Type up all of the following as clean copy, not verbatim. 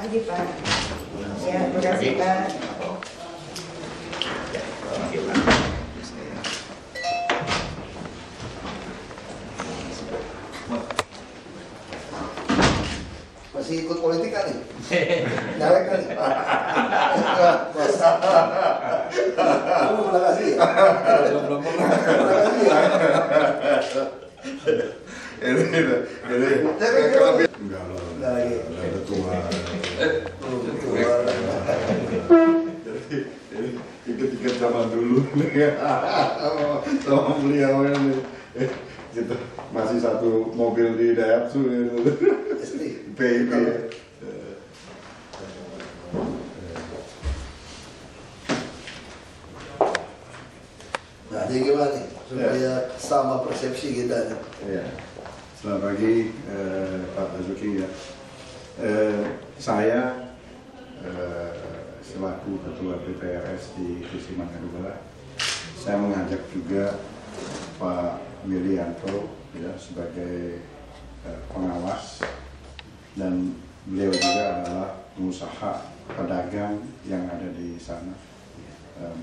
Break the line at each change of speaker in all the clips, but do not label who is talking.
pagi Pak. Ya, terima kasih Pak.
Masih ikut politik kan nih? Nyalek kan nih? Kamu pernah kasih ya? Belum pernah kasih ya?
Enggak loh,
lagi.
ada tua. Jadi tiket-tiket zaman dulu sama beliau ini kita masih satu mobil di Daihatsu PIP.
Nah, jadi gimana nih? Supaya sama persepsi kita nih.
Ya. Selamat pagi Pak Basuki ya. Saya selaku Ketua PPRS di Kursi Mangga 2, saya mengajak juga Pak Wilianto ya sebagai pengawas, dan beliau juga adalah pengusaha pedagang yang ada di sana.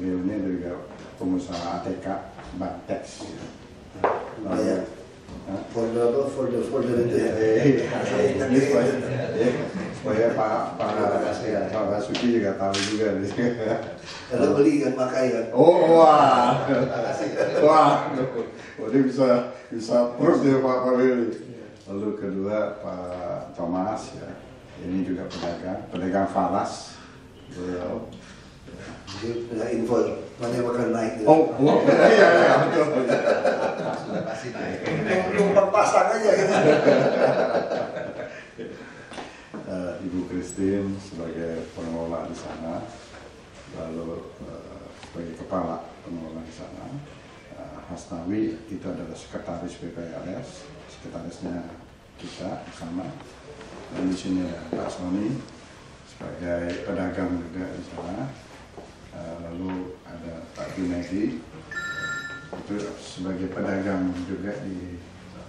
Beliau ini juga pengusaha ATK Bantex.
Ya. Folder itu ya.
Ini supaya Pak Basuki juga tahu juga.
Kalau beli kan pakai kan.
Oh wah, jadi bisa terus dia Pak Willy. Lalu kedua Pak Thomas ya, ini juga pedagang falas. Beliau.
Dia punya info mana yang bakal naik.
Oh iya betul.
Numpang pasang aja gitu.
Ibu Christine sebagai pengelola di sana, lalu sebagai kepala pengelola di sana, Hasnawi itu adalah sekretaris PPRS, sekretarisnya kita di sana, dan di sini ada Pak Sony sebagai pedagang juga di sana, lalu ada Pak Junedi itu sebagai pedagang juga di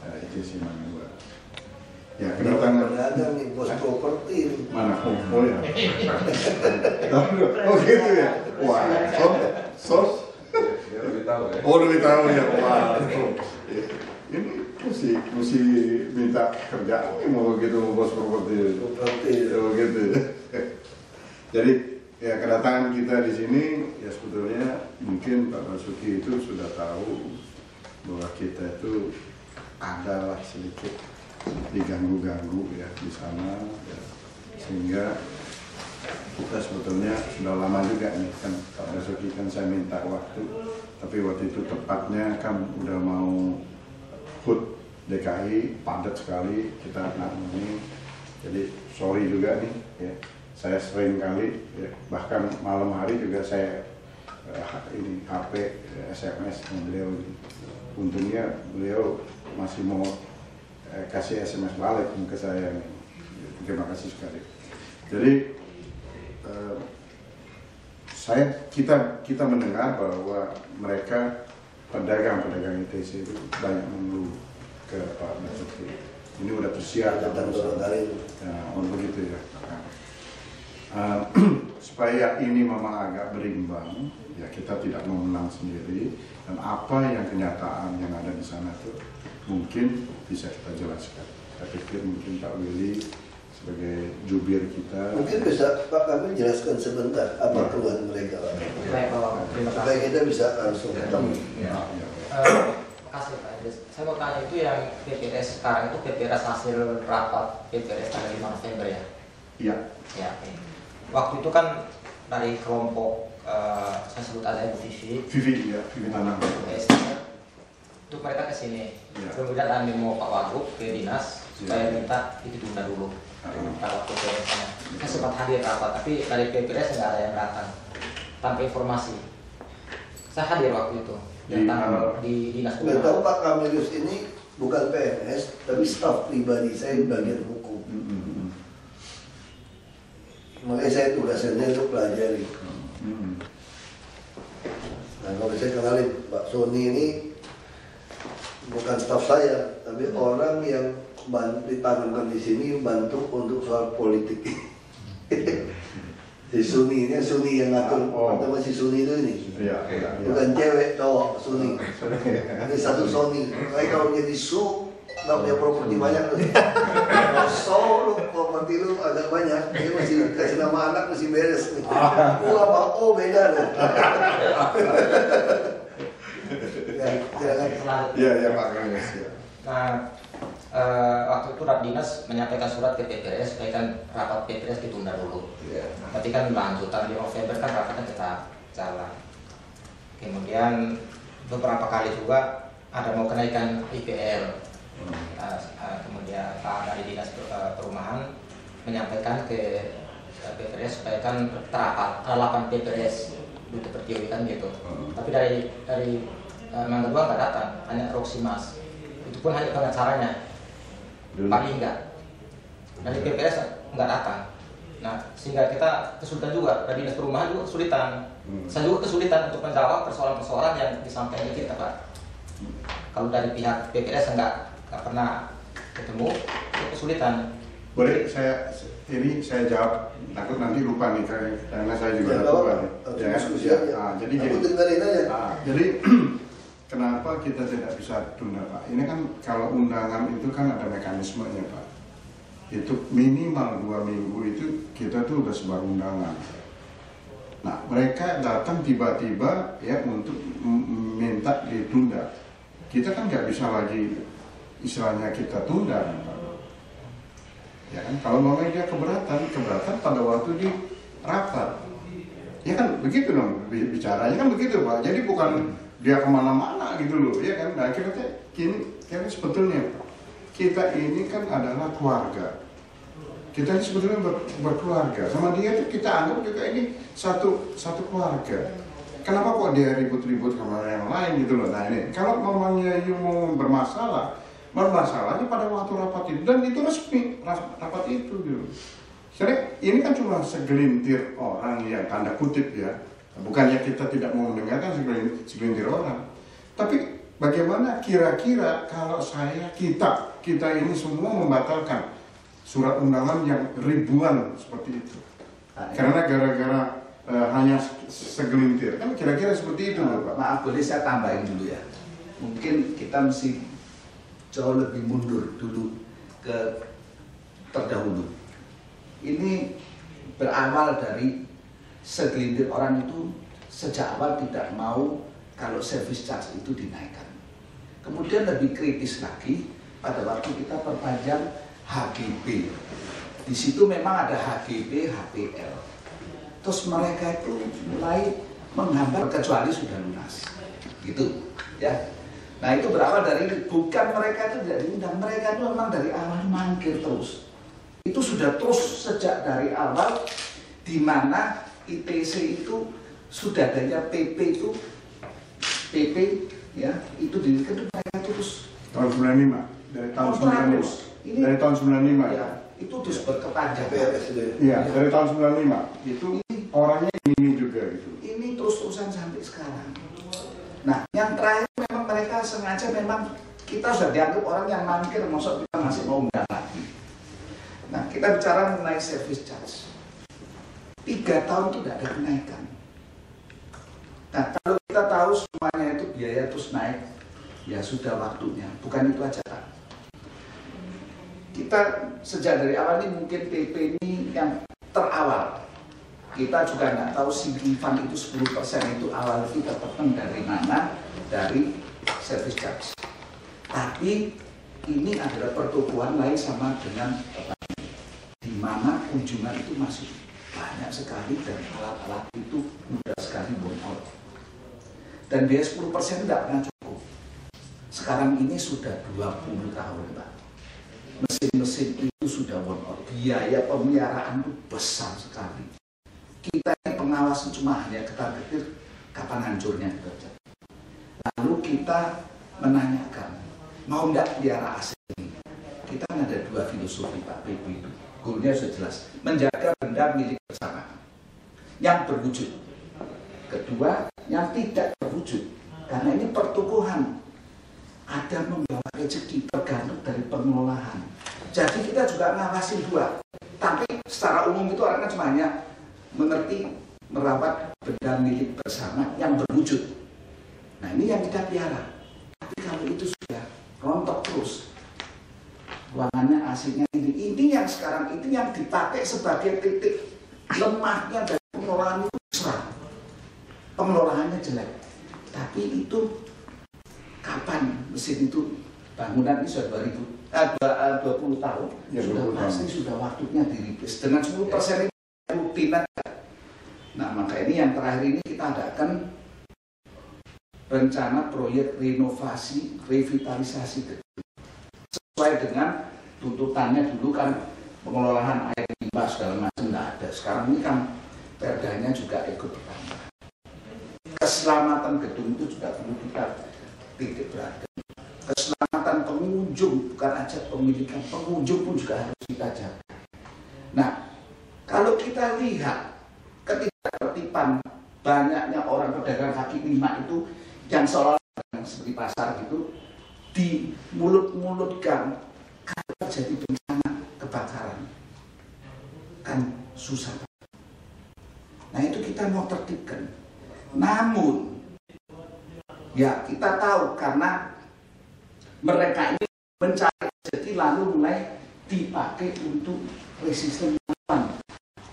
ICC Mangga 2. Ya, kedatangan
pedagang nih, bos properti.
mana? Oh ya. Oh gitu ya. Wah, sos.
Lebih tahu ya.
Oh lebih tahu ya. Wah. Ini mesti minta kerjaan mau gitu bos properti. Oh gitu. Jadi ya kedatangan kita di sini ya sebetulnya mungkin Pak Basuki itu sudah tahu bahwa kita itu adalah sedikit diganggu-ganggu ya di sana ya. Sehingga kita sebetulnya sudah lama juga nih kan Pak Basuki kan saya minta waktu, tapi waktu itu tepatnya kan udah mau HUT DKI padat sekali kita nangani, jadi sorry juga nih ya. Saya sering kali ya, bahkan malam hari juga saya ini HP SMS dengan beliau. Untungnya beliau masih mau kasih SMS balik ke saya. Terima kasih sekali. Jadi kita mendengar bahwa mereka pedagang ITC itu banyak mengeluh ke Pak Basuki. Ini udah tersiar
dan
begitu ya. Supaya ini memang agak berimbang, ya kita tidak mau menang sendiri, dan apa yang kenyataan yang ada di sana itu mungkin bisa kita jelaskan. Saya pikir mungkin Pak Willy sebagai jubir kita.
Mungkin bisa Pak kami jelaskan sebentar apa keluhan mereka.
Baik Pak, terima
supaya
kasih.
kita bisa langsung ketemu.
Makasih Pak Idris. Saya mau tanya itu yang PPRS sekarang itu PPRS hasil rapat PPRS tanggal 5 November ya?
Iya.
Ya, oke. Waktu itu kan dari kelompok saya sebut aja Bu Vivi
Tanang.
Itu mereka ke sini.
Ya.
Kemudian kami mau Pak Wagub ke dinas supaya minta itu ditunda dulu. Kalau PPRS-nya. Saya sempat hadir rapat, tapi dari PPRS nggak ada yang datang tanpa informasi. Saya hadir waktu itu. Yang tanggal di dinas.
Nggak tahu Pak Kamilus ini bukan PNS, tapi staf pribadi saya bagian hukum. Makanya saya tugasnya untuk pelajari. Nah kalau saya kenalin Pak Sony ini bukan staf saya, tapi orang yang ditanamkan di sini bantu untuk soal politik. Si Suni ini Suni yang ngatur, pertama si Suni itu ini.
Iya.
Bukan cewek, cowok, Suni. Ini satu Sony. Mereka kalau jadi su, nggak punya properti banyak tuh. Kalau so, lu properti lu agak banyak. Dia masih kasih nama anak masih beres. Oh apa? Oh beda loh.
Iya Pak Kades.
Nah, waktu itu Dinas menyampaikan surat ke PPRS supaya kan rapat PPRS ditunda dulu. Berarti kan lanjutan di November kan rapatnya kita jalan. Kemudian beberapa kali juga ada mau kenaikan IPL. Kemudian Pak dari Dinas Perumahan menyampaikan ke PPRS supaya kan terapat 8 PPRS untuk Pertiwi kan gitu. Tapi dari Mangga 2 nggak datang, hanya Roksimas. Itu pun hanya pengacaranya. Paling enggak. Dari PPRS nggak datang. Nah, sehingga kita kesulitan juga, dari Dinas Perumahan juga kesulitan. Saya juga kesulitan untuk menjawab persoalan-persoalan yang disampaikan kita, Pak. Kalau dari pihak PPRS nggak pernah ketemu, itu kesulitan.
Boleh saya jawab, takut nanti lupa nih karena saya juga lupa. Jadi kenapa kita tidak bisa tunda, Pak? Ini kan kalau undangan itu kan ada mekanismenya, Pak. Itu minimal 2 minggu itu kita tuh udah sebar undangan. Nah, mereka datang tiba-tiba ya untuk minta ditunda. Kita kan nggak bisa lagi istilahnya kita tunda, Pak. Ya kan, kalau memang dia keberatan pada waktu di rapat. Ya kan begitu dong bicaranya kan begitu, Pak. Jadi bukan dia kemana-mana gitu loh, ya kan. Nah, kita sebetulnya kita ini kan adalah keluarga. Kita ini sebetulnya berkeluarga. Sama dia tuh kita anggap juga ini satu keluarga. Kenapa kok dia ribut-ribut sama yang lain gitu loh. Nah ini, kalau mamanya mau bermasalahnya pada waktu rapat itu, dan itu resmi rapat itu gitu. Jadi ini kan cuma segelintir orang yang tanda kutip ya. Bukannya kita tidak mau mendengarkan segelintir orang. Tapi bagaimana kira-kira kalau kita ini semua membatalkan surat undangan yang ribuan seperti itu, karena gara-gara hanya segelintir, kan kira-kira seperti itu, Pak.
Maaf, boleh saya tambahin dulu ya. Mungkin kita mesti jauh lebih mundur dulu ke terdahulu. Ini berawal dari segelintir orang itu sejak awal tidak mau kalau service charge itu dinaikkan. Kemudian lebih kritis lagi pada waktu kita perpanjang HGB. Di situ memang ada HGB, HPL. Terus mereka itu mulai menghambat kecuali sudah lunas. Gitu, ya. Nah, itu berawal dari bukan mereka itu tidak diundang, mereka itu memang dari awal mangkir terus. Itu sudah terus sejak dari awal, di mana ITC itu sudah adanya PP itu ya, itu didirikan mereka terus
tahun 95, dari tahun 95. Dari tahun 95
ya, itu terus berkepanjangan.
Iya, dari tahun 95 itu orangnya ini juga gitu.
Ini terus-terusan sampai sekarang. Nah, yang terakhir memang mereka sengaja memang kita sudah dianggap orang yang mangkir, maksud kita masih mau undang lagi. Nah, kita bicara mengenai service charge. 3 tahun itu tidak ada kenaikan. Nah, kalau kita tahu semuanya itu biaya terus naik, ya sudah waktunya. Bukan itu aja, Pak. Kita sejak dari awal ini mungkin PP ini yang terawal. Kita juga nggak tahu sinking fund itu 10% itu awal kita terpenuhi dari mana, dari service charge. Tapi ini adalah pertumbuhan lain sama dengan di mana kunjungan itu masih banyak sekali dan alat-alat itu mudah sekali burn out. Dan biaya 10% tidak pernah cukup. Sekarang ini sudah 20 tahun, Pak. Mesin-mesin itu sudah burn out. Biaya pemeliharaan itu besar sekali. Kita ini pengawasan cuma hanya ketar-ketir kapan hancurnya gitu. Lalu kita menanyakan, mau enggak pelihara aset ini? Kita ada 2 filosofi, Pak PP itu. Goalnya sudah jelas, menjaga benda milik bersama yang berwujud. Kedua, yang tidak berwujud, karena ini pertumbuhan ada membawa rezeki tergantung dari pengelolaan. Jadi kita juga ngawasi 2. Tapi secara umum itu orang kan cuma hanya mengerti merawat benda milik bersama yang berwujud. Nah ini yang kita piara. Tapi kalau itu sudah rontok terus, ruangannya AC-nya ini yang sekarang itu yang dipakai sebagai titik lemahnya dari pengelolaan itu besar. Pengelolaannya jelek. Tapi itu kapan mesin itu bangunan ini sudah 20 tahun
Ya,
sudah
20
pasti
tahun.
sudah waktunya diripis dengan 10% itu rutin. Nah maka ini yang terakhir ini kita adakan rencana proyek renovasi revitalisasi sesuai dengan tuntutannya. Dulu kan pengelolaan air limbah segala macam nggak ada. Sekarang ini kan perdanya juga ikut bertambah. Keselamatan gedung itu juga perlu kita titik beratkan. Keselamatan pengunjung, bukan aja pemilikan, pengunjung pun juga harus kita jaga. Nah, kalau kita lihat ketidaktertiban banyaknya orang pedagang kaki lima itu yang seolah-olah seperti pasar gitu, di mulut-mulut gang, kalau terjadi bencana kebakaran, kan susah. Nah itu kita mau tertibkan. Namun, ya kita tahu karena mereka ini mencari rezeki lalu mulai dipakai untuk resisten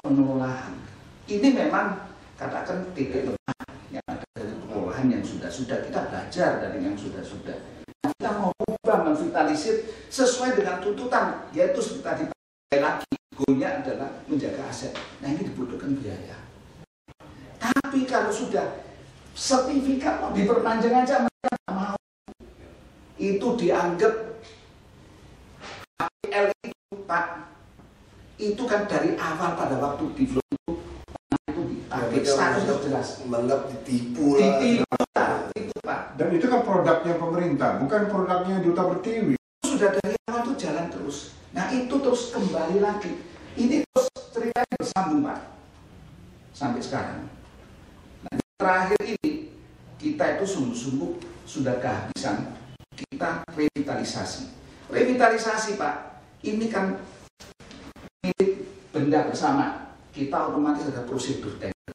pengelolaan. Ini memang katakan titik lemah yang ada dari pengelolaan yang sudah kita belajar dari yang sudah. Nah, kita mau ubah memvitalisir sesuai dengan tuntutan, yaitu seperti tadi lagi goalnya adalah menjaga aset. Nah ini dibutuhkan biaya. Tapi kalau sudah sertifikat mau diperpanjang aja mereka tidak mau. Itu dianggap APL itu Pak, itu kan dari awal pada waktu develop itu dipakai statusnya jelas.
Menganggap ditipu lah.
Itu Pak.
Dan itu kan produknya pemerintah, bukan produknya Duta Pertiwi.
Sudah dari awal itu jalan terus. Nah itu terus kembali lagi. Ini terus ceritanya bersambung Pak. Sampai sekarang. Nah terakhir ini kita itu sungguh-sungguh sudah kehabisan. Kita revitalisasi. Revitalisasi Pak, ini kan milik benda bersama. Kita otomatis ada prosedur tender.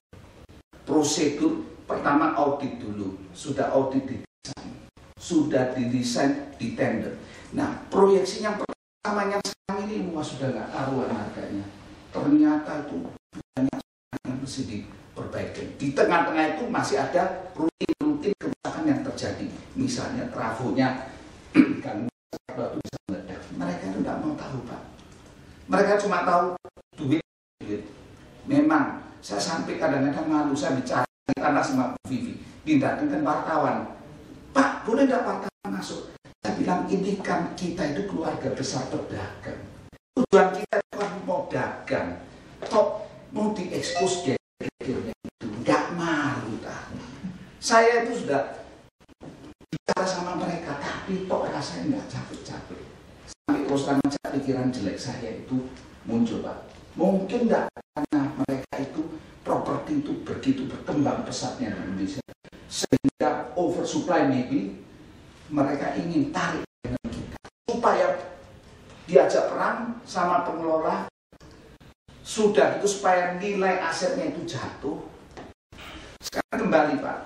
Prosedur pertama audit dulu. Sudah audit didesain. Sudah didesain di tender. Nah proyeksi yang pertama yang sekarang ini sudah nggak karuan harganya. Ternyata itu banyak yang mesti diperbaiki. Di tengah-tengah itu masih ada rutin kerusakan yang terjadi. Misalnya trafonya kan batu bisa meledak. Mereka itu tidak mau tahu Pak. Mereka cuma tahu duit. Memang saya sampai kadang-kadang malu saya bicara di tanah sama Bu Vivi. Didatangkan wartawan. Pak, boleh tidak wartawan masuk? Saya bilang ini kan kita itu keluarga besar pedagang. Tujuan kita itu kan mau dagang. Kok mau diekspos gegernya itu? Nggak malu tak. Saya itu sudah bicara sama mereka, tapi kok rasanya nggak capek-capek. Sampai terus terang aja pikiran jelek saya itu muncul Pak. Mungkin nggak karena mereka itu properti itu begitu berkembang pesatnya di Indonesia, sehingga oversupply maybe mereka ingin tarik dengan kita supaya diajak perang sama pengelola. Sudah itu supaya nilai asetnya itu jatuh. Sekarang kembali Pak.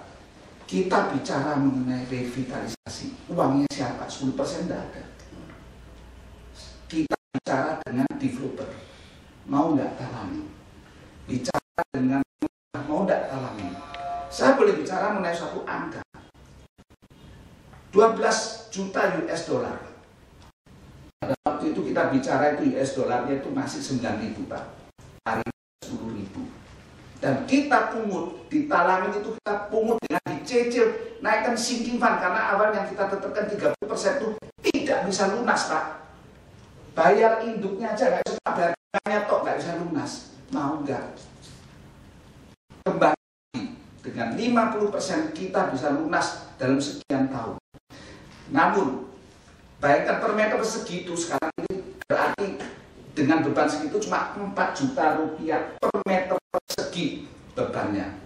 Kita bicara mengenai revitalisasi, uangnya siapa? 10% tidak ada. Kita bicara dengan developer, mau nggak talami? Bicara dengan mau nggak talami? Saya boleh bicara mengenai suatu angka. 12 juta US dollar. Pada waktu itu kita bicara itu US dollarnya itu masih 9.000 Pak. Hari 10.000. Dan kita pungut, di talamin itu kita pungut dengan dicicil, naikkan sinking fund karena awal yang kita tetapkan 30% itu tidak bisa lunas Pak. Bayar induknya aja nggak bisa, bayarnya tok nggak bisa lunas. Mau nggak? Kembali dengan 50% kita bisa lunas dalam sekian tahun. Namun, bayangkan per meter persegi itu sekarang ini berarti dengan beban segitu cuma 4 juta rupiah per meter persegi bebannya.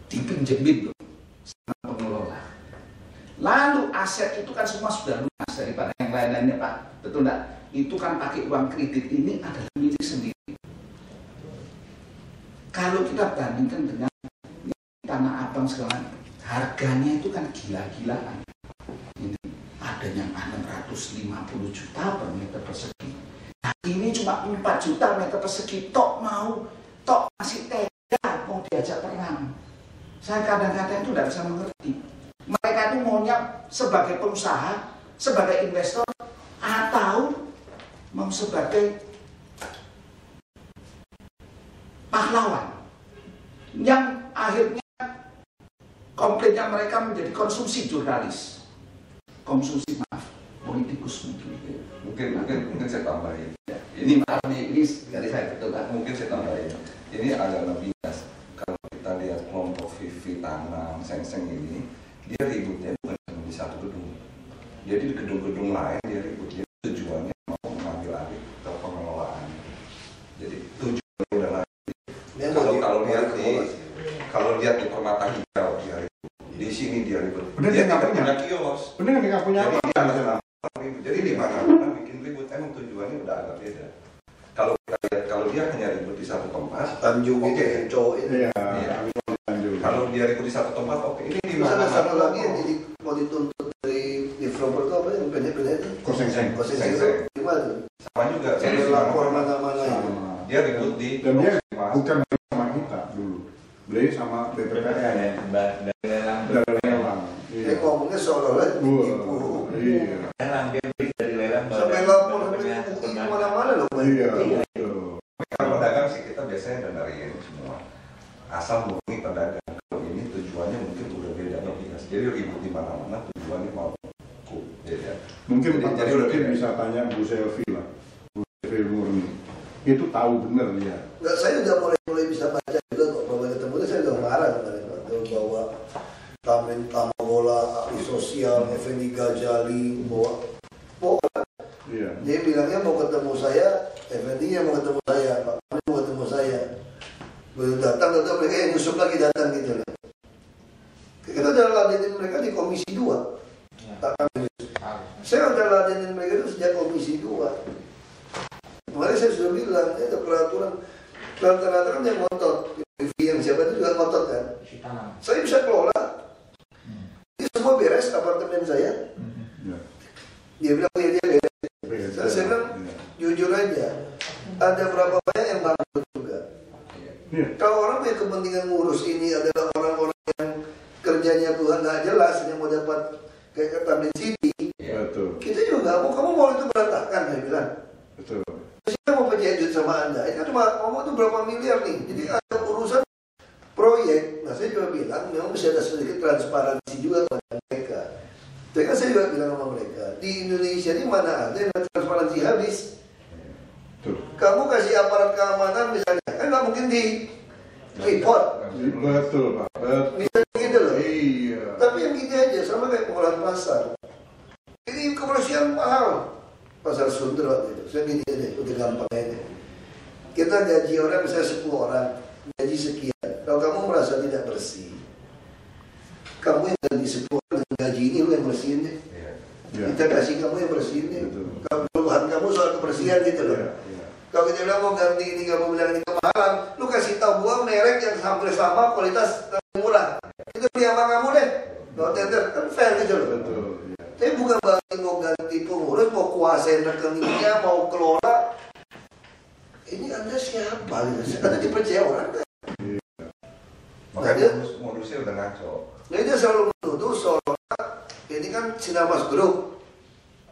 Dipinjemin loh sama pengelola. Lalu aset itu kan semua sudah lunas daripada yang lain-lainnya Pak. Betul enggak? Itu kan pakai uang kredit, ini adalah milik Kalau kita bandingkan dengan Tanah Abang segala, harganya itu kan gila-gilaan. Ini ada yang 650 juta per meter persegi. Nah, ini cuma 4 juta meter persegi. Tok masih tega mau diajak perang. Saya kadang-kadang itu tidak bisa mengerti. Mereka itu maunya sebagai pengusaha, sebagai investor, atau mau sebagai pahlawan yang akhirnya komplainnya mereka menjadi konsumsi jurnalis, konsumsi politikus mungkin.
Mungkin saya tambahin.
Ini maaf nih, ini dari saya betul kan?
Mungkin saya tambahin. Ini agak lebih bias. Kalau kita lihat kelompok Vivi, Tanam, Seng-Seng ini, dia ributnya bukan cuma di satu gedung. Jadi di gedung-gedung lain dia ribut. Dia tujuannya mau mengambil alih ke pengelolaan. Jadi tujuannya udah lain. Kalau lihat di Permata Hijau dia ribut. Di sini dia ribut. Dia tidak punya kios.
Bener nggak punya apa?
Jadi di mana-mana bikin ribut. Emang tujuannya udah agak beda. Kalau kita lihat, kalau dia hanya ribut di satu tempat,
Tanjung
oke.
itu cowok itu.
Iya.
Tanjung.
Kalau dia ribut di satu tempat, oke. Ini di
Terus ada
mana?
satu lagi yang jadi mau dituntut dari developer itu apa yang pendek-pendek itu?
Koseng-seng.
Koseng itu gimana tuh?
Sama juga.
Jadi lapor mana-mana itu.
Dia ribut di
Dan dia bukan sama kita dulu. Beli sama BPPN. Dari lelang.
Dia ngomongnya seolah-olah tipu.
Iya.
Sampai lapor sampai UI kemana-mana loh.
Iya. Betul.
Kalau pedagang sih kita biasanya dengerin semua. Asal hubungi pedagang. Kalau ini tujuannya mungkin udah beda nih. Jadi ribut di mana-mana tujuannya mau beda.
Mungkin
Jadi
Pak
udah
Basuki
beda.
bisa tanya Bu Selvi lah. Bu Selvi Murni. Itu tahu bener dia.
Enggak, saya udah mulai bisa baca juga kok. Bawa ketemu saya udah marah kemarin. Bawa Tamen Tamagola, ahli sosial, Effendi Ghazali, bawa.
Iya.
Dia bilangnya mau ketemu saya, Effendinya mau ketemu saya, Pak Amin mau ketemu saya. Begitu datang, tentu mereka yang Yusuf lagi datang gitu lah. Kita udah ladenin mereka di Komisi 2. Pak Amin Yusuf. Saya udah ladenin mereka itu sejak Komisi 2. Kemarin saya sudah bilang, ini ada peraturan. Rata-rata kan yang ngotot. Yang siapa itu juga ngotot kan. Saya bisa kelola. Ini semua beres apartemen saya.
Iya.
Dia bilang, ya dia beres. Saya bilang, jujur aja, ada berapa banyak yang bangkrut juga.
Iya.
Kalau orang punya kepentingan ngurus ini adalah orang-orang yang kerjanya Tuhan nggak jelas, yang mau dapat kayak tablet CD,
Betul.
kita juga nggak mau. Kamu mau itu berantakan, saya bilang.
Betul.
Saya mau penjajut sama Anda. Ini kan cuma ngomong itu berapa miliar nih. Jadi ada urusan proyek. Nah saya juga bilang memang bisa ada sedikit transparansi juga kepada mereka. Tapi kan saya juga bilang sama mereka, di Indonesia ini mana ada yang transparansi habis.
Betul.
Kamu kasih aparat keamanan misalnya, kan nggak mungkin di report.
Betul, Pak. Betul.
Misalnya gitu loh.
Iya.
Tapi yang gini aja, sama kayak pengolahan pasar. Ini kebersihan mahal. Pasar Sundro waktu itu, saya gini aja, udah gampang aja. Kita gaji orang misalnya 10 orang, gaji sekian. Kalau kamu merasa tidak bersih, kamu yang gaji 10 orang, gaji ini lu yang bersihin deh.
Iya.
Kita kasih kamu yang bersihin deh.
Betul.
Kalau keluhan kamu soal kebersihan gitu loh.
Iya. Iya.
Kalau kita bilang mau ganti ini, kamu bilang ini kemahalan, lu kasih tahu gua merek yang hampir sama, kualitas murah. Itu beli sama kamu deh. Kalau tender kan fair gitu loh.
Betul. Iya.
Tapi bukan berarti mau ganti pengurus, mau kuasain rekeningnya, mau kelola. Ini Anda siapa? Anda dipercaya orang kan?
Makanya modusnya udah ngaco.
Nah dia selalu menuduh seolah ini kan Sinamas Group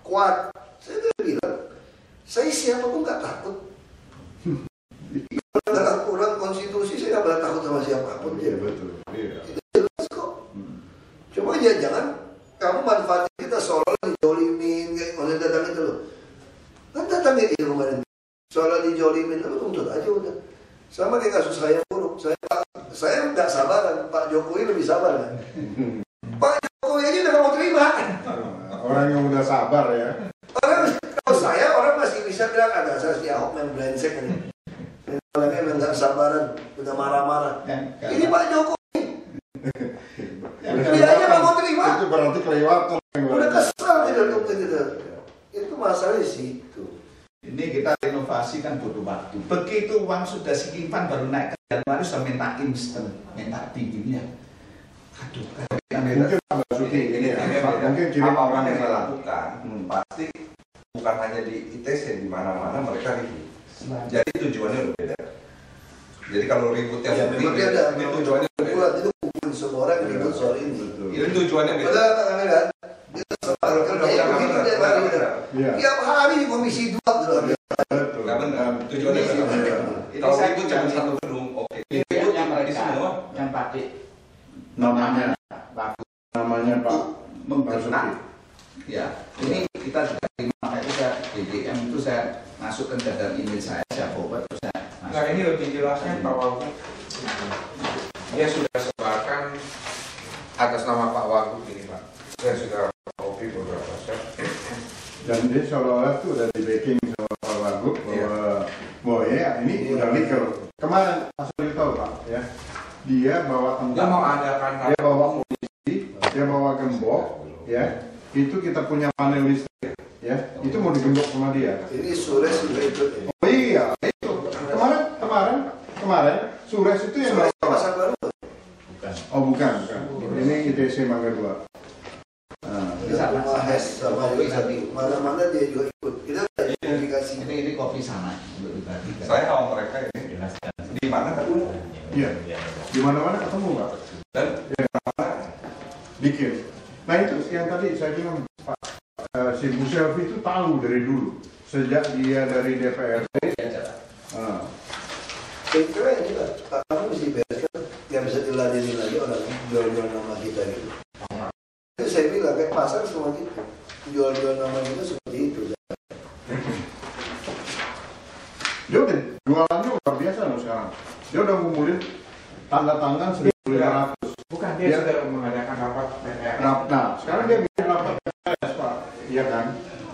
kuat. Saya udah bilang, saya siapa pun nggak takut. Dalam aturan konstitusi saya nggak pernah takut sama siapapun.
Iya, betul. Iya.
Itu jelas kok. Cuma ya jangan kamu manfaatin kita seolah dijolimin kayak kalau datang itu loh. Kan datang itu kemarin. Seolah dijolimin, lu tuntut aja udah. Sama kayak kasus saya buruk. Saya nggak sabaran. Pak Jokowi lebih sabar kan. Pak Jokowi aja udah nggak mau terima.
Orang yang udah sabar ya.
Kalau saya orang masih bisa bilang ada asas si Ahok yang brengsek ini. Orangnya memang nggak sabaran, udah marah-marah. Ini Pak Jokowi. Dia aja nggak mau terima.
Itu berarti kelewatan.
Udah kesal tidak untuk gitu. Itu masalah di situ.
Ini kita renovasi kan butuh waktu. Begitu uang sudah simpan baru naik ke Januari sudah minta instan, minta dinginnya. Aduh,
Mungkin Pak Basuki ini ya, mungkin kirim
orang
orang
yang
yang
melakukan pasti bukan hanya di ITC, di mana-mana mereka ribut. Jadi tujuannya berbeda. Jadi kalau ribut yang
Ya,
penting,
memang dia ada
itu tujuannya berbeda.
buat itu kumpul semua orang yang ribut soal ini.
Itu tujuannya beda.
Betul kan? Dia sepakat begini dia baru.
Iya.
Tiap hari di komisi 2 dulu.
Betul.
Nggak benar. Tujuannya
Iya.
beda.
Ini
Kalau
saya
ribut cuma
cari-
satu gedung, oke.
ini
Ribut
yang
di
mereka
semua.
yang pakai
Namanya
bagus
Pak
menggerak. Ya, ini kita juga terima itu saya BBM itu saya masukkan ke dalam email saya forward terus saya
Nah
masuk.
ini lebih jelasnya Pak Wagub, dia sudah sebarkan atas nama Pak Wagub ini Pak. Saya sudah copy beberapa set.
dan dia seolah-olah tuh udah di backing sama Pak Wagub bahwa ya ini udah legal. Kemarin asal tahu Pak ya, dia bawa
Dia mau
tentang,
adakan
dia bawa polisi, dia bawa gembok, ya itu kita punya panel listrik, ya itu mau digembok sama dia.
Ini Sures juga ikut ya.
Oh iya, itu kemarin Sures itu yang
Sures
bawa.
pasar baru.
Oh bukan. Ini ITC Mangga 2. Nah,
Sama Hes sama Yoi tadi. Mana-mana dia juga ikut. Kita ada komunikasi.
Ini kopi sama untuk dibagikan.
Saya tahu mereka ini di mana ketemu
iya. Di mana-mana ketemu Pak.
dan
Bikin. Nah itu yang tadi saya bilang Pak, si Bu Selvi itu tahu dari dulu sejak dia dari DPRD.
Keren juga. Kamu mesti bereskan. Gak bisa diladeni lagi orang jual-jual nama kita gitu. Itu saya bilang kayak pasar semua gitu. Jual-jual nama kita seperti itu.
Dia udah jualannya luar biasa loh sekarang. Dia udah ngumpulin tanda tangan 1.500.
bukan dia
Ya.
sudah mengadakan rapat PPR.
Nah, sekarang dia bikin rapat PPS Pak, iya kan?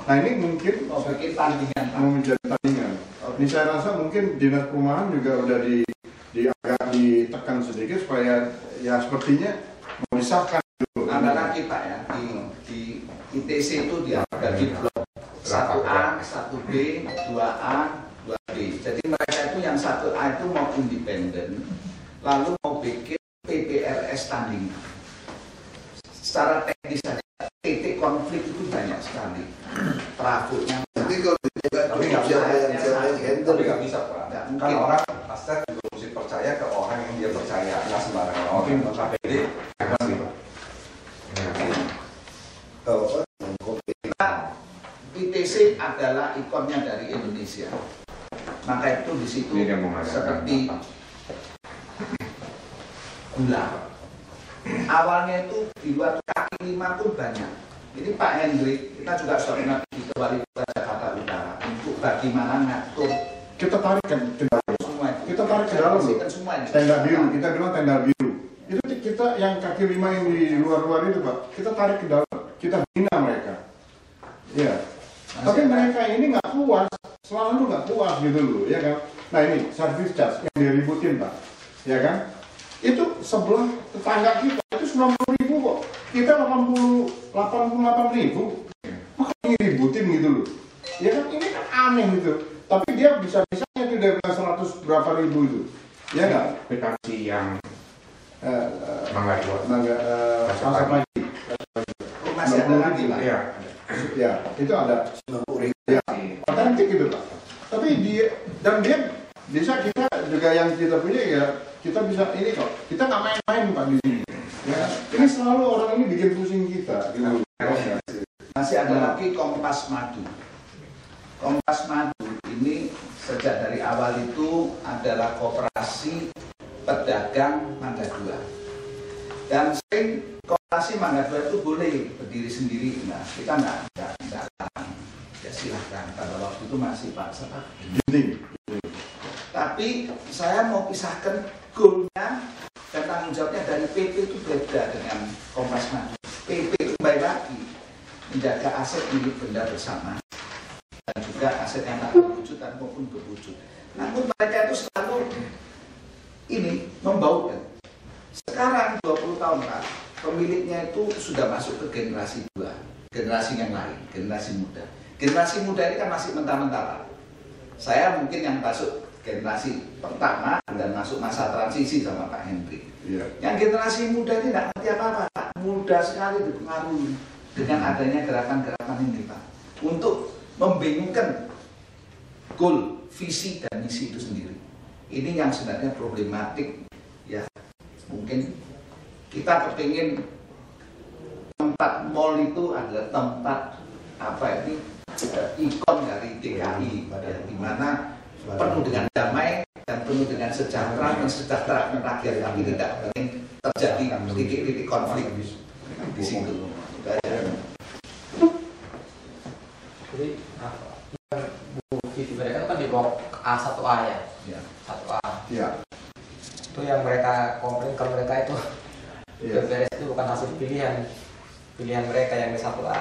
Nah ini mungkin
Oh, bikin tandingan Pak.
mau menjadi tandingan. Ini saya rasa mungkin dinas perumahan juga udah agak ditekan sedikit supaya ya sepertinya memisahkan dulu.
Antara kita ya di ITC itu dia bagi blok 1A, 1B, 2A, 2B. Jadi mereka itu yang 1A itu mau independen, lalu mau bikin PPRS tanding. Secara teknis saja, titik konflik itu banyak sekali. Trafonya
Tapi kalau dijaga
Tapi
cukup
nggak
siapa yang handle.
tapi nggak bisa Pak.
Nggak
Kan
mungkin.
orang aset juga mesti percaya ke orang yang dia percaya, nggak sembarangan orang. Jadi
Kalau apa? Yang kopi.
ITC adalah ikonnya dari Indonesia. Maka itu di situ
Ini dia mau mengadakan
seperti gula. Awalnya itu di luar kaki lima pun banyak. Ini Pak Hendrik, kita juga sudah pernah di Wali Kota Jakarta Utara untuk bagaimana ngatur
Kita tarik ke dalam.
semua itu.
Kita tarik ke dalam loh.
Bersihkan semua ini.
Tenda biru, kita bilang tenda biru. Itu kita yang kaki lima yang di luar-luar itu Pak, kita tarik ke dalam, kita bina mereka. Iya. Tapi mereka ini nggak puas, selalu nggak puas gitu loh, ya kan? Nah ini service charge yang diributin Pak, ya kan? Itu sebelah tetangga kita itu 90.000 kok, kita 88.000, maka diributin gitu loh. Ya kan ini kan aneh gitu. Tapi dia bisa-bisanya itu dari 100 berapa ribu itu, ya nggak?
Aplikasi yang
Mangga
Mangga 2.
pasar lagi.
Oh, masih ada lagi Pak.
Iya.
Ya, itu ada.
90.000.
Ya, otentik gitu Pak. Tapi dia bisa kita juga yang kita punya ya kita bisa ini kok. Kita nggak main-main Pak di sini. Ya, ini selalu orang ini bikin pusing kita gitu.
Masih ada lagi Kompas Madu. Kompas Madu ini sejak dari awal itu adalah koperasi pedagang Mangga 2. Dan sering koperasi Mangga 2 itu boleh berdiri sendiri. Nah, kita nggak larang. Ya silahkan. Pada waktu itu masih Pak Sepak.
Gini.
Tapi saya mau pisahkan goalnya dan tanggung jawabnya dari PP itu beda dengan Kompas Madu. PP itu kembali lagi menjaga aset milik benda bersama dan juga aset yang tak berwujud dan maupun berwujud. Namun mereka itu selalu ini membaukan. Sekarang 20 tahun Pak, pemiliknya itu sudah masuk ke generasi 2, generasi yang lain, generasi muda. Generasi muda ini kan masih mentah-mentah Pak. Saya mungkin yang masuk generasi pertama dan masuk masa transisi sama Pak Hendrik.
Iya.
Yang generasi muda ini tidak ngerti apa-apa, Pak. Mudah sekali dipengaruhi dengan adanya gerakan-gerakan ini, Pak. Untuk membingungkan goal, visi, dan misi itu sendiri. Ini yang sebenarnya problematik, ya. Mungkin kita kepingin tempat mall itu adalah tempat apa ini ikon dari DKI, ya, di mana penuh dengan damai dan penuh dengan sejahtera dan sejahtera rakyat, tapi tidak ingin terjadi titik-titik konflik di situ.
Jadi Bu Vivi mereka itu kan di blok A1A ya,
Ya.
1A.
Iya.
Itu yang mereka komplain kalau mereka itu
Iya.
PPRS itu bukan hasil pilihan mereka yang di 1A.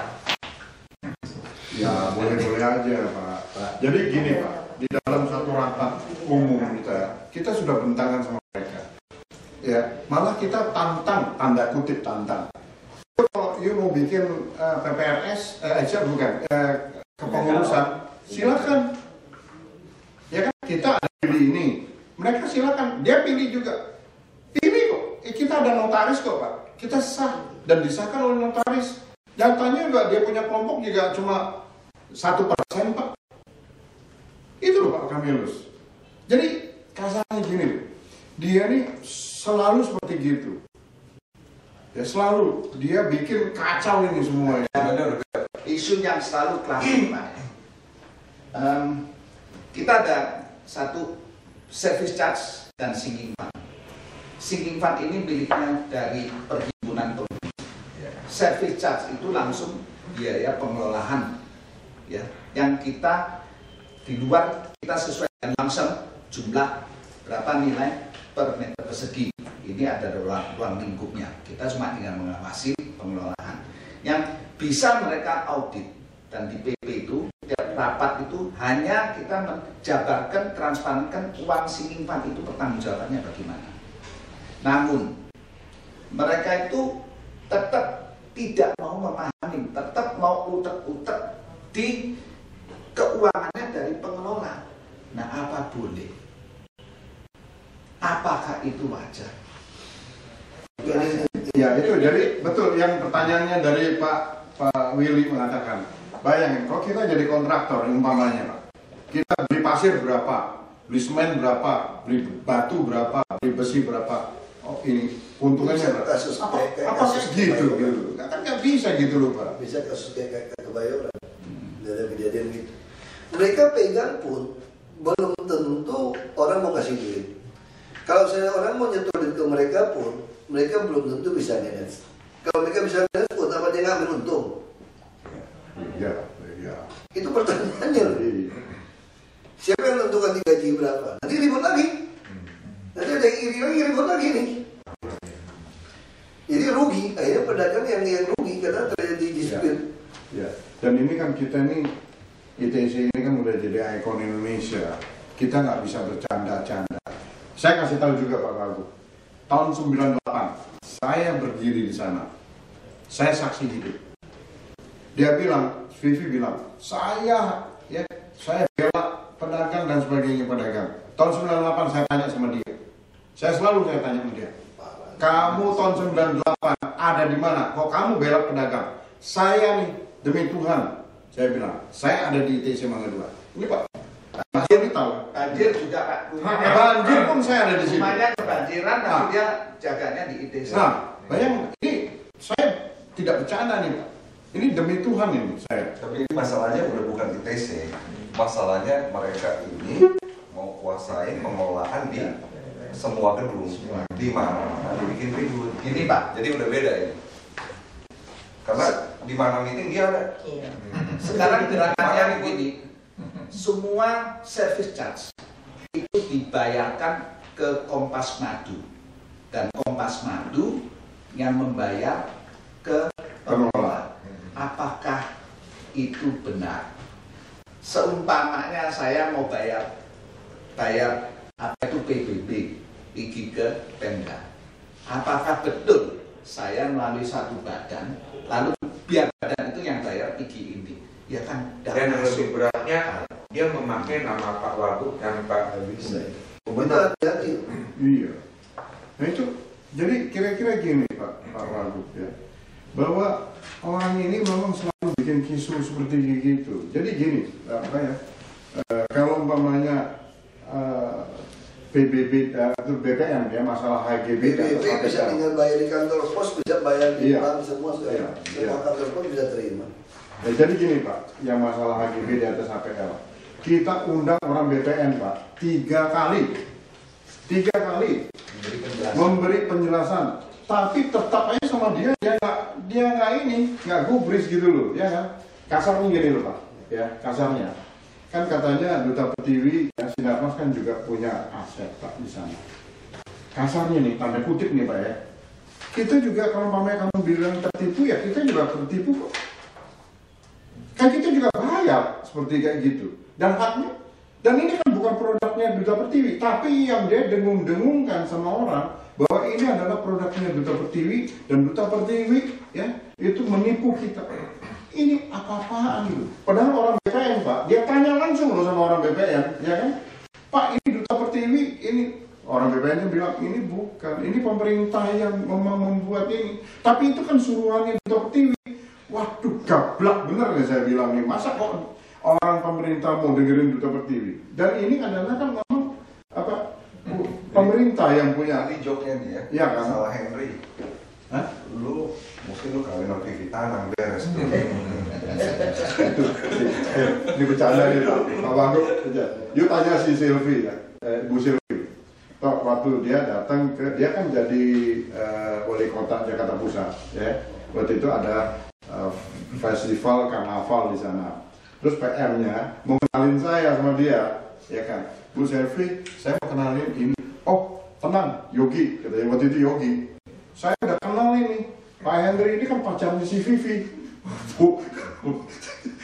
Ya boleh-boleh aja Pak. Jadi gini Pak, di dalam satu rapat umum kita sudah bentangan sama mereka. Ya, malah kita tantang, tanda kutip tantang. Kalau you mau bikin PPRS, bukan kepengurusan, silakan. Ya kan kita ada pilih ini, mereka silakan. Dia pilih juga, pilih kok. Kita ada notaris kok Pak. Kita sah dan disahkan oleh notaris. Nyatanya juga dia punya kelompok juga cuma 1% Pak. Itu loh Pak Kamilus. Jadi kasarnya gini, dia nih selalu seperti gitu. Ya selalu dia bikin kacau ini semua.
Isu yang selalu klasik, Pak. Kita ada satu service charge dan sinking fund. Sinking fund ini miliknya dari perhimpunan pemilih. Service charge itu langsung biaya pengelolaan, ya, yang kita di luar kita sesuai dengan langsung jumlah berapa nilai per meter persegi. Ini ada ruang lingkupnya. Kita cuma tinggal mengawasi pengelolaan. Yang bisa mereka audit dan di PP itu tiap rapat itu hanya kita menjabarkan, transparankan uang sinking fund itu pertanggungjawabannya bagaimana. Namun mereka itu tetap tidak mau memahami, tetap mau utek-utek di keuangannya dari pengelola. Nah, apa boleh? Apakah itu wajar?
Ya itu jadi betul yang pertanyaannya dari Pak Willy mengatakan, bayangin kalau kita jadi kontraktor umpamanya Pak, kita beli pasir berapa, beli semen berapa, beli batu berapa, beli besi berapa, oh ini keuntungannya berapa? Apa segitu gitu? Kan nggak bisa gitu loh Pak.
Bisa kasus kayak Kebayoran, ada kejadian gitu. Mereka pegang pun belum tentu orang mau kasih duit. Kalau saya orang mau nyeturin ke mereka pun, mereka belum tentu bisa manage. Kalau mereka bisa manage pun, apa dia ngambil untung?
Iya.
Itu pertanyaannya loh. Siapa yang menentukan gaji berapa? Nanti ribut lagi. Nanti ada yang iri lagi, ribut lagi nih. Jadi rugi, akhirnya pedagang yang rugi karena terjadi dispute.
Ya. Dan ini kan kita nih ITC ini kan udah jadi ikon Indonesia. Kita nggak bisa bercanda-canda. Saya kasih tahu juga Pak Wagub. Tahun 98 saya berdiri di sana. Saya saksi hidup. Dia bilang, Vivi bilang, saya bela pedagang dan sebagainya pedagang. Tahun 98 saya tanya sama dia. Saya tanya sama dia. Kamu tahun 98 ada di mana? Kok kamu bela pedagang? Saya nih, demi Tuhan, saya bilang, saya ada di ITC Mangga 2. Ini Pak, Banjir ini tahu.
Banjir juga Pak.
Banjir pun saya ada di sini.
Rumahnya kebanjiran, tapi dia jaganya di ITC.
Nah, bayang ini saya tidak bercanda nih Pak. Ini demi Tuhan ini saya.
Tapi ini masalahnya udah bukan ITC. Masalahnya mereka ini mau kuasain pengelolaan di semua gedung. Di mana dibikin ribut.
Gini Pak,
Jadi udah beda ini. Karena di mana meeting dia ada.
sekarang gerakannya begini. Semua service charge itu dibayarkan ke Kompas Madu dan Kompas Madu yang membayar ke pengelola. Apakah itu benar? Seumpamanya saya mau bayar apa itu PBB pergi ke Pemda. Apakah betul saya melalui satu badan lalu biar badan itu yang bayar pergi ini? Ya kan
Dan yang lebih beratnya dia memakai nama Pak Wagub dan Pak
Bisa. Kita hati-hati.
Iya. Nah itu, jadi kira-kira gini Pak Wagub ya, bahwa orang ini memang selalu bikin kisru seperti gitu. Jadi gini, apa ya? Kalau umpamanya PBB atau BPM ya, masalah HGB
bisa tinggal bayar di kantor pos, bisa bayar di
Iya.
bank semua sekarang.
Iya.
Semua kantor pos bisa terima.
Ya, jadi gini Pak, yang masalah HGB di atas HPL, kita undang orang BPN Pak 3 kali memberi penjelasan, tapi tetap aja sama dia nggak gubris gitu loh, ya kan? Kasarnya gini loh Pak, ya kasarnya. Kan katanya Duta Pertiwi, ya, Sinarmas kan juga punya aset Pak di sana. Kasarnya nih, tanda kutip nih Pak ya. Kita juga kalau kamu bilang tertipu ya kita juga tertipu kok. Kan kita juga bayar seperti kayak gitu. Dan haknya, dan ini kan bukan produknya Duta Pertiwi, tapi yang dia dengung-dengungkan sama orang bahwa ini adalah produknya Duta Pertiwi dan Duta Pertiwi ya itu menipu kita. Ini apa-apaan gitu. Padahal orang BPN Pak, dia tanya langsung loh sama orang BPN, ya kan? Pak ini Duta Pertiwi, ini orang BPN-nya bilang ini bukan, ini pemerintah yang memang membuat ini. Tapi itu kan suruhannya Duta Pertiwi. Waduh, gablak bener ya saya bilang nih. Masa kok orang pemerintah mau dengerin Duta Pertiwi? Dan ini adalah kan memang apa? Pemerintah yang punya.
Nanti joknya nih ya,
Iya kan?
salah Henry.
Hah?
Mungkin lu kawin sama Vivi Tanang beres.
Itu ini bercanda nih Pak Wagub. Yuk tanya si Silvi ya, Bu Silvi. Toh waktu dia datang ke, dia kan jadi wali kota Jakarta Pusat ya. Waktu itu ada festival karnaval di sana. Terus PM-nya mau kenalin saya sama dia, ya kan? Bu Silvi, saya mau kenalin ini. Oh tenang, Yogi, katanya waktu itu Yogi. Saya udah kenal ini, Pak Henry ini kan pacarnya si Vivi.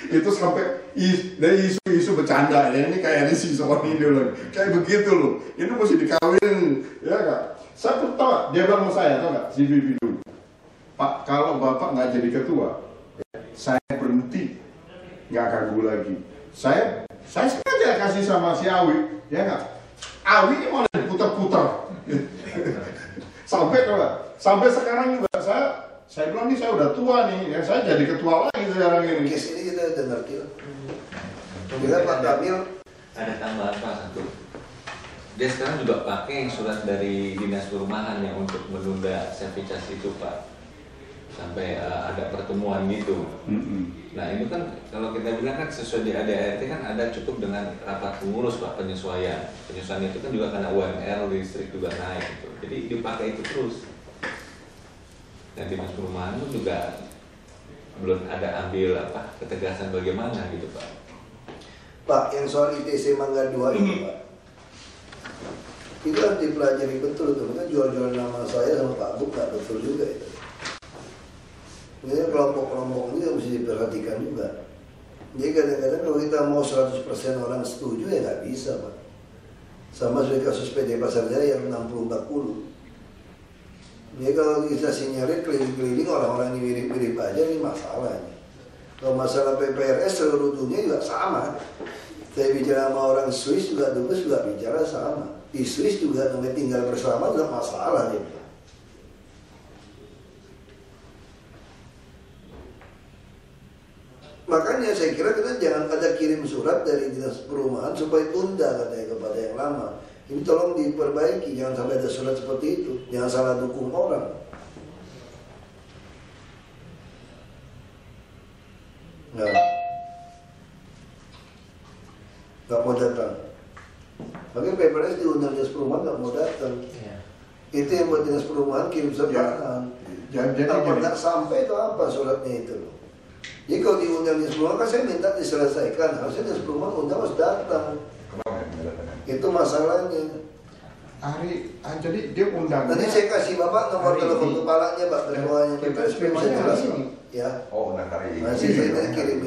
Itu sampai isu bercanda ya, ini kayak si Sony dulu, kayak begitu loh. Ini mesti dikawin, ya kan? Saya tuh tahu, dia bilang sama saya, tahu nggak? Si Vivi dulu, Pak, kalau bapak nggak jadi ketua, saya berhenti, nggak ganggu lagi. Saya sengaja kasih sama si Awi, ya nggak? Awi ini malah diputar-putar. Sampai sekarang juga saya bilang nih saya udah tua nih, ya saya jadi ketua lagi sekarang ini.
Kes ini kita udah ngerti lah. Kita Pak Kamil
Ada tambahan Pak satu. Dia sekarang juga pakai surat dari Dinas Perumahan yang untuk menunda sertifikasi itu Pak. Sampai ada pertemuan gitu. Nah ini kan kalau kita bilang kan sesuai di ADART kan ada cukup dengan rapat pengurus Pak penyesuaian. Penyesuaian itu kan juga karena UMR listrik juga naik gitu. Jadi dipakai itu terus. Dan Dinas Perumahan pun juga belum ada ambil ketegasan bagaimana gitu Pak.
Pak, yang soal ITC Mangga 2 ini Pak, itu harus dipelajari betul tuh. Kan jual-jual nama saya sama Pak Buk nggak betul juga itu. Ini kelompok-kelompok ini mesti diperhatikan juga. Jadi kadang-kadang kalau kita mau 100% orang setuju ya nggak bisa Pak. Sama seperti kasus PD Pasar Jaya yang 60-40. Jadi kalau kita sinyalir keliling-keliling orang-orang ini mirip-mirip aja, ini masalahnya. Kalau masalah PPRS seluruh dunia juga sama. Saya bicara sama orang Swiss juga, Dubes juga bicara sama. Di Swiss juga namanya tinggal bersama juga masalah nih. Makanya saya kira kita jangan ada kirim surat dari Dinas Perumahan supaya tunda katanya kepada yang lama. Ini tolong diperbaiki, jangan sampai ada surat seperti itu. Jangan salah dukung orang. Nah, nggak mau datang. Makanya PPRS diundang Dinas Perumahan nggak mau datang. Itu yang buat Dinas Perumahan kirim sebaran.
Jadi
apa nggak sampai itu apa suratnya itu? Jadi kalau diundang Dinas Perumahan kan saya minta diselesaikan. Harusnya Dinas Perumahan undang harus datang. Itu masalahnya.
Jadi dia undang.
Nanti saya kasih Bapak nomor telepon kepalanya Pak, ketuanya PPSP bisa jelaskan. Ya.
Oh, undang hari ini.
Masih saya kirim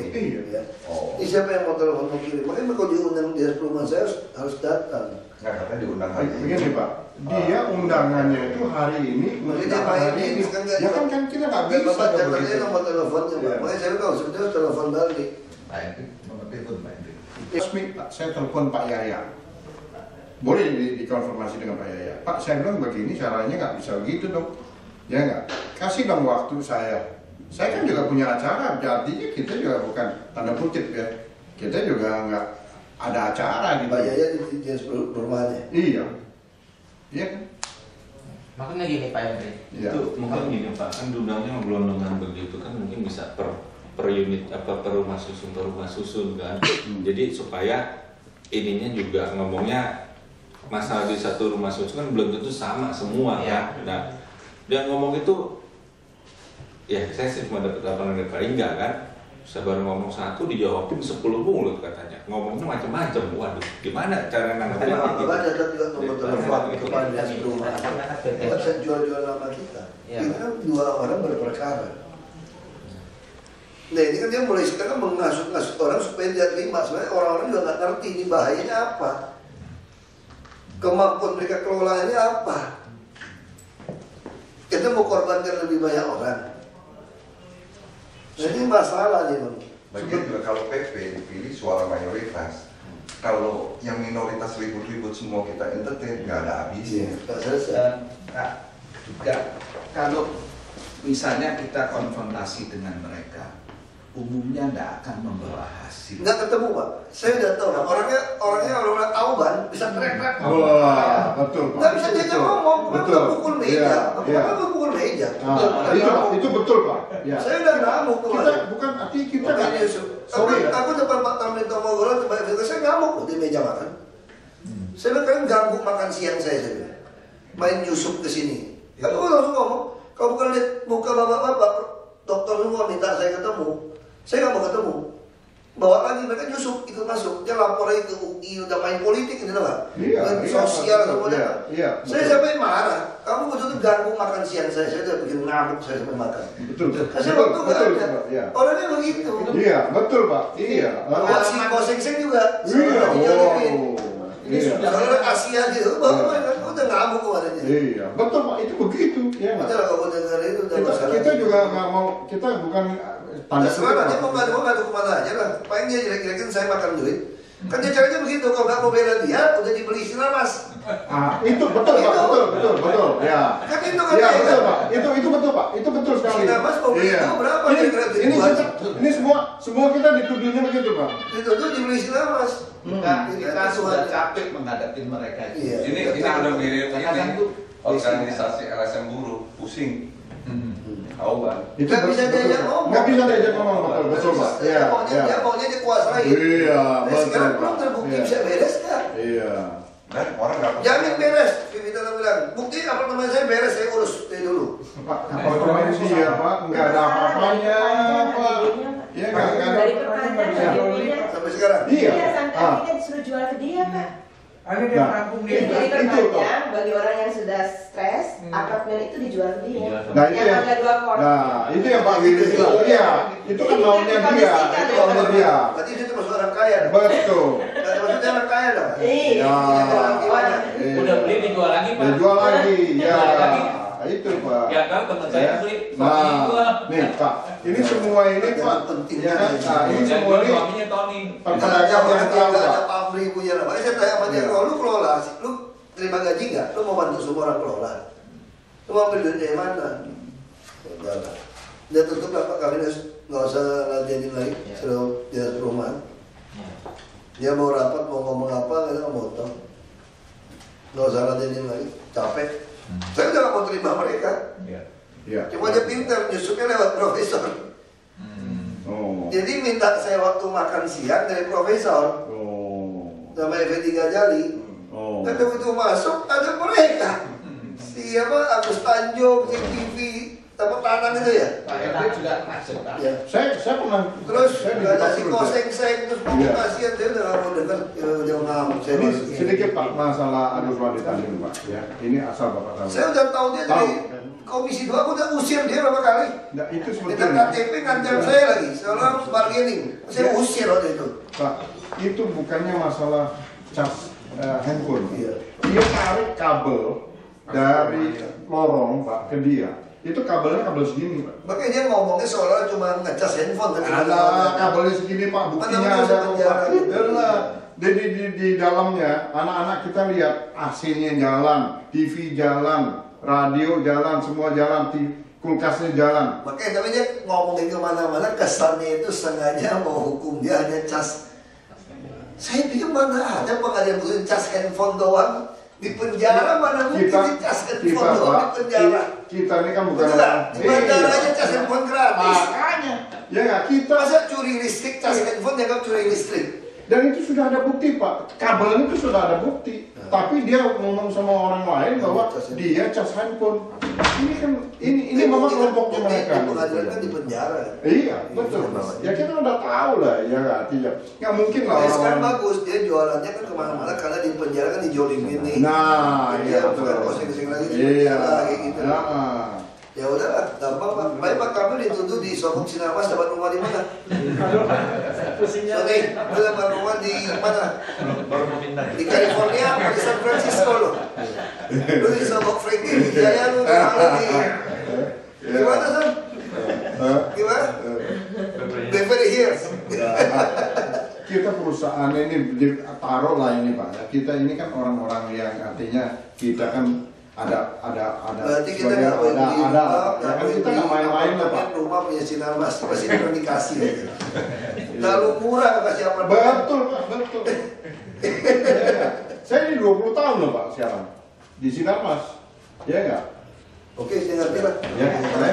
ya. Ini siapa yang mau telepon mau kirim? Makanya kalau diundang Dinas Perumahan saya harus datang.
Nggak, katanya diundang hari ini.
Begini Pak, dia undangannya itu hari ini. Ya kan kita nggak bisa.
Bapak catatnya nomor teleponnya Pak. Makanya saya tahu sebetulnya telepon balik.
Nomor telepon Pak.
resmi Pak, saya telepon Pak Yaya. Boleh dikonfirmasi dengan Pak Yaya. Pak, saya bilang begini caranya nggak bisa begitu dong. Ya nggak? Kasih dong waktu saya. Saya kan juga punya acara, artinya kita juga bukan tanda kutip ya. Kita juga nggak ada acara gitu.
Pak Yaya di dinas perumahannya.
Iya. Iya kan?
Makanya gini Pak Henry.
Iya.
Itu mungkin gini Pak, kan undangnya belum dengan begitu kan mungkin bisa per unit apa per rumah susun kan. Jadi supaya ininya juga ngomongnya masalah di satu rumah susun kan belum tentu sama semua ya. Nah, dia ngomong itu ya saya sih cuma dapat laporan dari Pak Ingga kan. Saya baru ngomong satu dijawabin 10 mulut katanya. Ngomongnya macam-macam. Waduh, gimana cara nanggepin
Bapak ada juga nomor telepon kepada dinas
Karena
perumahan.
kan PT.
Kita bisa jual-jual nama kita.
Iya,
Ini kan 2 orang berperkara. Nah ini kan dia mulai sekarang mengasut-ngasut orang supaya dia terima. Sebenarnya orang-orang juga nggak ngerti ini bahayanya apa. Kemampuan mereka kelolaannya apa. Kita mau korbankan lebih banyak orang. Nah ini masalah nih Bang.
Bagian juga kalau PP dipilih suara mayoritas. Kalau yang minoritas ribut-ribut semua kita entertain, nggak ada habisnya.
Nggak selesai.
Dan juga kalau misalnya kita konfrontasi dengan mereka, umumnya tidak akan membawa hasil.
Nggak ketemu Pak. Saya udah tahu. Orangnya orang Auban bisa teriak-teriak.
Wah, betul Pak.
Nggak bisa diajak ngomong.
Betul.
Pukul meja.
Iya.
Apa pukul meja?
Nah, itu betul Pak. Ya.
Saya udah ngamuk
Kita
kemarin.
bukan arti kita
Oke,
nggak.
Yusuf.
Sorry ya.
Aku depan Pak Tamrin Tomogoro, saya ngamuk loh di meja makan. Saya bilang kalian ganggu makan siang saya bilang. Main Yusuf ke sini. Kan aku langsung ngomong, kalau bukan lihat muka bapak-bapak, dokter semua minta saya ketemu. Saya nggak mau ketemu. Bawa lagi mereka Yusuf ikut masuk. Dia lapor lagi ke UI, udah main politik ini nggak?
Iya,
Sosial
betul,
semuanya.
iya,
Saya
betul.
sampai marah. Kamu betul-betul ganggu makan siang saya udah bikin ngamuk saya sampai makan.
Betul.
Kasih
Betul,
waktu nggak
betul,
ada.
Pak. Iya.
Orangnya begitu.
Iya, betul Pak. Iya.
Si Koseng juga.
Iya, wow. Iya.
Soalnya Asia gitu, bapak kan udah ngamuk kemarin.
Iya, betul Pak. Itu begitu, ya nggak?
Udah kamu dengar itu udah
Kita,
masalah.
kita juga nggak mau, kita bukan tanda
Nah, sekarang dia
Pak.
mau ngadu kemana aja lah. Paling dia jelek-jelekin saya makan duit. Kan dia caranya begitu, kalau nggak mau bela dia, udah dibeli istilah mas.
Ah, itu betul Pak, betul, ya.
Kan itu kan
Iya
dia,
betul
kan?
Pak, itu betul Pak, itu betul sekali.
Istilah mas mau beli
Iya.
itu berapa?
Ini,
Kira-kira
ini,
ribuan.
ini semua kita dituduhnya begitu Pak.
Itu tuh dibeli istilah mas.
Kita sudah capek menghadapi mereka.
Iya.
Ini udah mirip
Kadang-kadang
ini
tuh
organisasi LSM buruh, pusing. Auban.
Itu
Nggak bisa
betul.
diajak ngomong.
Nggak bisa diajak ngomong, betul Pak. Iya,
Dia maunya dikuasai.
Iya,
Nah, sekarang
betul
belum
Pak.
terbukti
Iya.
bisa beres kan?
Iya.
Dan orang nggak
Jamin beres. Kita bilang, bukti apartemen saya beres, saya urus dari dulu.
Pak, kalau cuma ini dia Pak, nggak ada apa-apanya Pak. Iya nggak ada.
Dari pertanyaan jadinya.
Sampai sekarang.
Iya.
Iya, sampai kita disuruh jual ke dia, Pak.
Ada dia menampung dia.
Jadi
Itu,
perpanjang bagi orang yang sudah stres, apartemen itu dijual ke dia.
Nah itu
Yang
yang,
ada 2 kotak.
nah itu yang Pak Willy bilang. Iya, itu kan maunya dia, itu maunya dia.
Berarti itu termasuk orang kaya dong.
Betul.
Nggak ada maksudnya orang kaya dong.
Iya.
Ya.
Orang gimana?
Udah beli dijual lagi Pak.
Dia jual lagi, ya.
Jual lagi.
Itu Pak.
Ya kan teman saya beli suami gua.
Nah, nih Pak, ini semua ini Pak, ya kan? Nah, ini
Dan
semua
gua
ini
suaminya Tony.
pedagang yang tahu
nggak ada
Pak.
pabrik punya lah. Makanya saya tanya sama dia,
Iya.
kalau lu kelola, lu terima gaji nggak? Lu mau bantu semua orang kelola? Lu mau ambil duit dari mana? Enggak lah. Dia tutup lah Pak, kami nggak usah ladenin lagi.
Iya.
Sudah dinas perumahan.
Iya.
Dia mau rapat, mau ngomong apa, kita nggak mau tahu. Nggak usah ladenin lagi, capek. Saya udah nggak mau terima mereka.
Ya.
Cuma dia pintar, nyusupnya lewat profesor.
Oh.
Jadi minta saya waktu makan siang dari profesor
Oh.
sama Effendi Ghazali.
Oh.
Dan begitu masuk ada mereka. Siapa Agus Tanjung, si TV, apa Tanang itu ya?
Pak Henry juga masuk Pak.
Ya.
Saya pernah
Terus
saya di
ada si
Departemen.
Koseng-seng, terus mau
Iya.
kasihan dia udah nggak mau dengar, dia ngamuk saya
Ini
masuk.
sedikit Pak masalah Agus Wandi Tanjung Pak ya. Ini asal Bapak tahu.
Saya udah tahu dia dari Komisi 2, aku udah usir dia berapa kali.
Nah, itu
Minta
sebetulnya
KTP ngancam saya lagi, seolah bargaining. Saya usir waktu itu.
Pak, itu bukannya masalah cas handphone.
Iya.
Dia tarik kabel dari lorong Pak ke dia. itu kabelnya kabel segini Pak.
Makanya dia ngomongnya seolah cuma ngecas handphone kan.
Ada kabelnya segini Pak, buktinya
Mana
ada
penjara
Pak.
gitu.
Di dalamnya anak-anak kita lihat AC-nya jalan, TV jalan, radio jalan, semua jalan, kulkasnya jalan.
Makanya tapi dia ngomongin kemana-mana kesannya itu sengaja mau hukum dia hanya cas. Saya pikir mana ada pengadilan khusus cas handphone doang di penjara, mana mungkin di cas handphone doang di penjara.
Kita ini kan bukan
Betul nggak? Di penjara aja cas handphone gratis.
Makanya, ya nggak kita.
Masa curi listrik cas handphone dianggap curi listrik?
Dan itu sudah ada bukti Pak, kabel itu sudah ada bukti. Tapi dia ngomong sama orang lain bahwa dia cas handphone. Ini kan ini memang kelompoknya mereka.
Pengadilan kan di penjara.
Iya betul. Ya kita udah tahu lah ya artinya. Nggak mungkin lah
Nah, sekarang
orang.
bagus dia jualannya kan kemana-mana karena di penjara kan dijolimin nih.
Nah,
dia
iya
bukan
betul.
kosong-kosong lagi di
Iya.
penjara kayak gitu.
Nah.
Ya udahlah, gampang Pak. Baik Pak, kamu dituduh di Sokong Sinarmas dapat rumah di mana? Sorry, lu dapat rumah di mana?
Baru mau pindah.
Di California atau di San Francisco lo? Lu di Sokong Frankie, Jaya lu di gimana Son? Gimana? Beverly Hills.
Kita perusahaan ini taruh lah ini Pak. Kita ini kan orang-orang yang artinya kita kan ada
Berarti kita nggak boleh beli rumah,
ya kan kita nggak main-main lah Pak.
Rumah punya Sinarmas, pasti belum dikasih. Terlalu murah kasih apa?
Betul Pak, betul. Saya ini 20 tahun loh Pak sekarang di Sinarmas, ya enggak?
Oke, saya ngerti lah.
Ya,